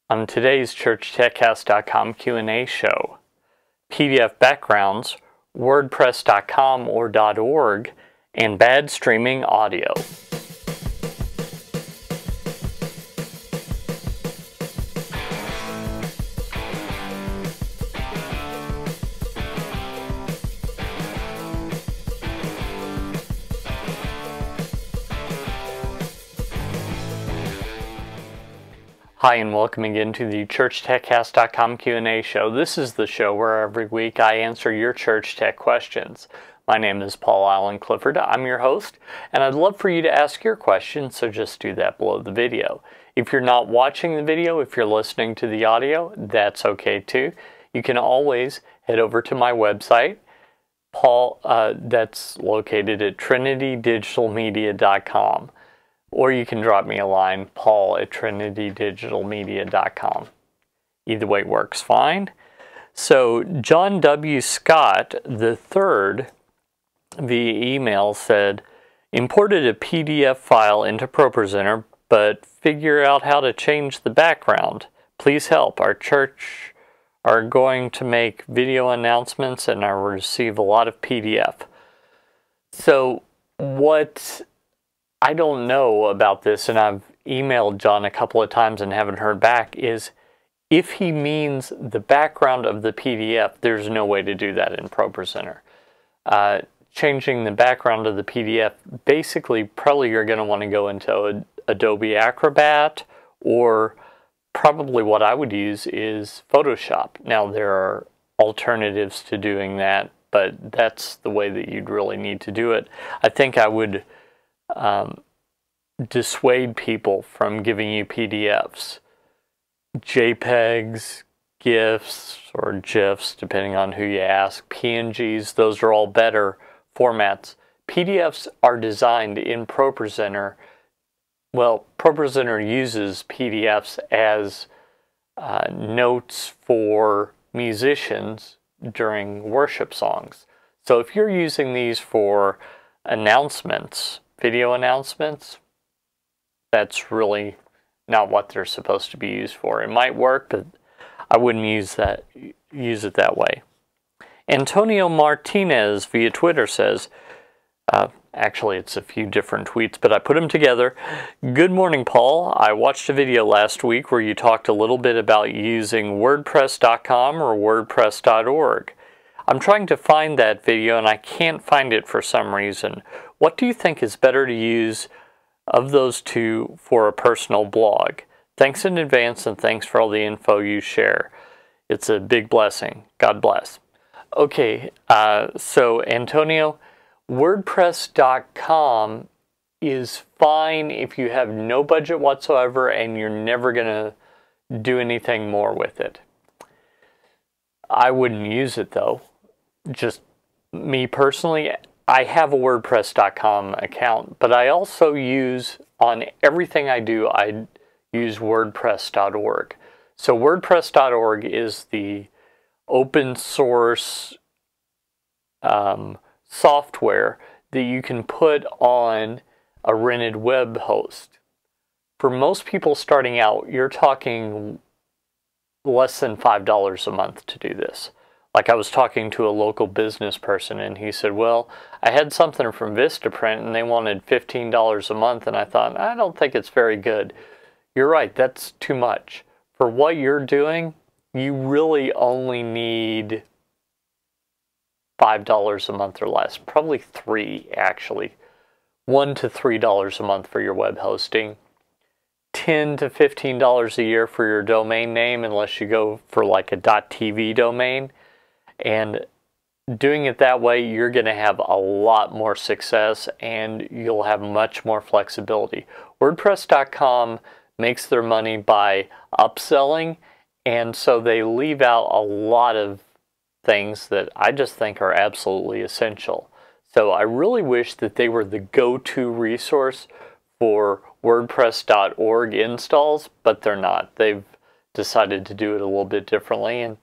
On today's ChurchTechCast.com Q&A show, PDF backgrounds, WordPress.com or .org, and bad streaming audio. Hi and welcome again to the ChurchTechCast.com Q&A show. This is the show where every week I answer your church tech questions. My name is Paul Allen Clifford. I'm your host, and I'd love for you to ask your questions, so just do that below the video. If you're not watching the video, if you're listening to the audio, that's okay too. You can always head over to my website, that's located at trinitydigitalmedia.com. Or you can drop me a line, paul@trinitydigitalmedia.com. Either way works fine. So John W. Scott III via email said, imported a PDF file into PROPRESENTER, but figure out how to change the background. Please help. Our church are going to make video announcements and I receive a lot of PDF. So what I don't know about this, and I've emailed John a couple of times and haven't heard back, is if he means the background of the PDF, there's no way to do that in PROPRESENTER. Changing the background of the PDF, basically, probably you're going to want to go into Adobe Acrobat, or probably what I would use is Photoshop. Now, there are alternatives to doing that, but that's the way that you'd really need to do it. I think I would dissuade people from giving you PDFs. JPEGs, GIFs, or GIFs, depending on who you ask, PNGs, those are all better formats. PDFs are designed in PROPRESENTER. Well, PROPRESENTER uses PDFs as notes for musicians during worship songs. So if you're using these for announcements, video announcements, that's really not what they're supposed to be used for. It might work, but I wouldn't use it that way. Antonio Martinez via Twitter says, actually it's a few different tweets, but I put them together. Good morning, Paul. I watched a video last week where you talked a little bit about using WordPress.com or WordPress.org. I'm trying to find that video and I can't find it for some reason. What do you think is better to use of those two for a personal blog? Thanks in advance and thanks for all the info you share. It's a big blessing. God bless. Okay, so Antonio, WordPress.com is fine if you have no budget whatsoever and you're never going to do anything more with it. I wouldn't use it though. Just me personally, I have a WordPress.com account, but I also use, on everything I do, I use WordPress.org. So WordPress.org is the open source software that you can put on a rented web host. For most people starting out, you're talking less than $5 a month to do this. Like I was talking to a local business person and he said, well, I had something from Vistaprint and they wanted $15 a month, and I thought, I don't think it's very good. You're right, that's too much. For what you're doing, you really only need $5 a month or less, probably $3 actually. $1 to $3 a month for your web hosting. $10 to $15 a year for your domain name, unless you go for like a .tv domain. And doing it that way, you're going to have a lot more success and you'll have much more flexibility. WordPress.com makes their money by upselling, and so they leave out a lot of things that I just think are absolutely essential. So I really wish that they were the go-to resource for WordPress.org installs, but they're not. They've decided to do it a little bit differently, and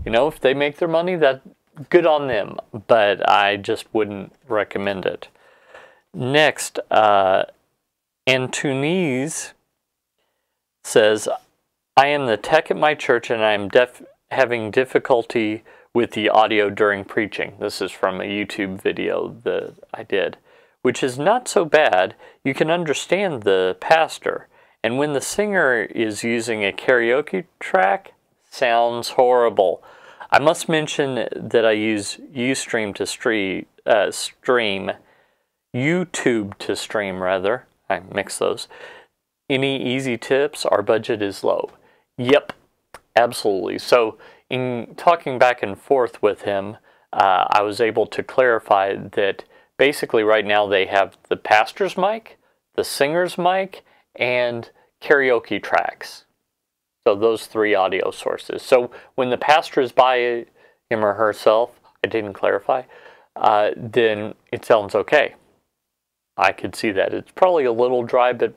you know, if they make their money, that good on them, but I just wouldn't recommend it. Next, antuneze says, I am the tech at my church and I am having difficulty with the audio during preaching. This is from a YouTube video that I did, which is not so bad. You can understand the pastor. And when the singer is using a karaoke track, sounds horrible. I must mention that I use YouTube to stream rather. I mix those. Any easy tips? Our budget is low. Yep, absolutely. So in talking back and forth with him, I was able to clarify that basically right now they have the pastor's mic, the singer's mic, and karaoke tracks. So those three audio sources. So when the pastor is by him or herself, I didn't clarify, then it sounds okay. I could see that. It's probably a little dry, but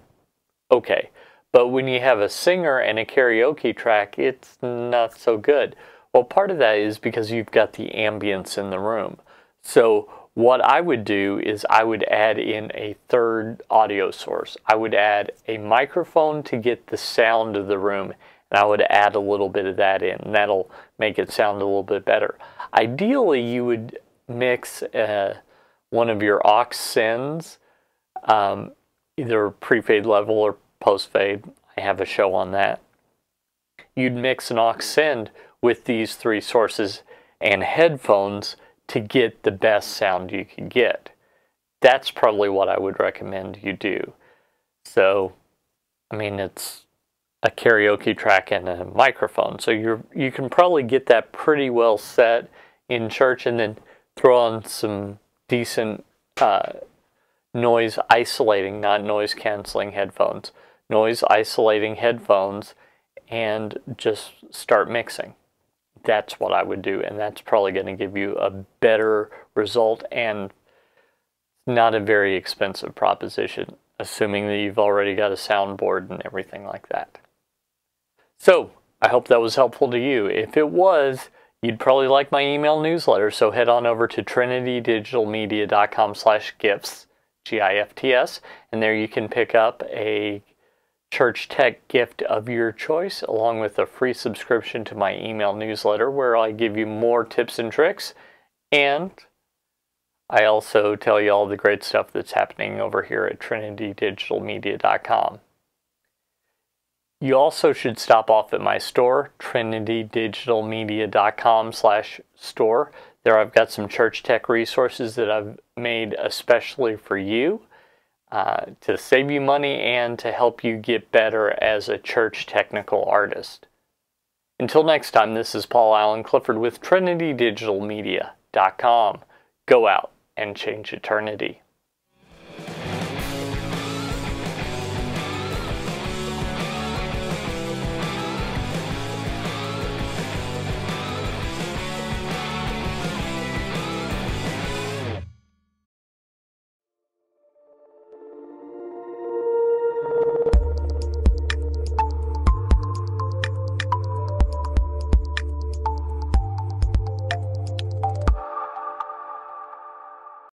okay. But when you have a singer and a karaoke track, it's not so good. Well, part of that is because you've got the ambience in the room. So what I would do is I would add in a third audio source. I would add a microphone to get the sound of the room, and I would add a little bit of that in, and that'll make it sound a little bit better. Ideally, you would mix one of your aux sends, either pre-fade level or post-fade. I have a show on that. You'd mix an aux send with these three sources and headphones to get the best sound you can get. That's probably what I would recommend you do. So, I mean, it's a karaoke track and a microphone, so you can probably get that pretty well set in church, and then throw on some decent noise isolating, not noise canceling headphones, noise isolating headphones, and just start mixing. That's what I would do, and that's probably going to give you a better result and not a very expensive proposition, assuming that you've already got a soundboard and everything like that. So, I hope that was helpful to you. If it was, you'd probably like my email newsletter, so head on over to trinitydigitalmedia.com/gifts, GIFTS, and there you can pick up a church tech gift of your choice, along with a free subscription to my email newsletter, where I give you more tips and tricks, and I also tell you all the great stuff that's happening over here at trinitydigitalmedia.com. You also should stop off at my store, trinitydigitalmedia.com/store. There I've got some church tech resources that I've made especially for you, to save you money and to help you get better as a church technical artist. Until next time, this is Paul Allen Clifford with trinitydigitalmedia.com. Go out and change eternity.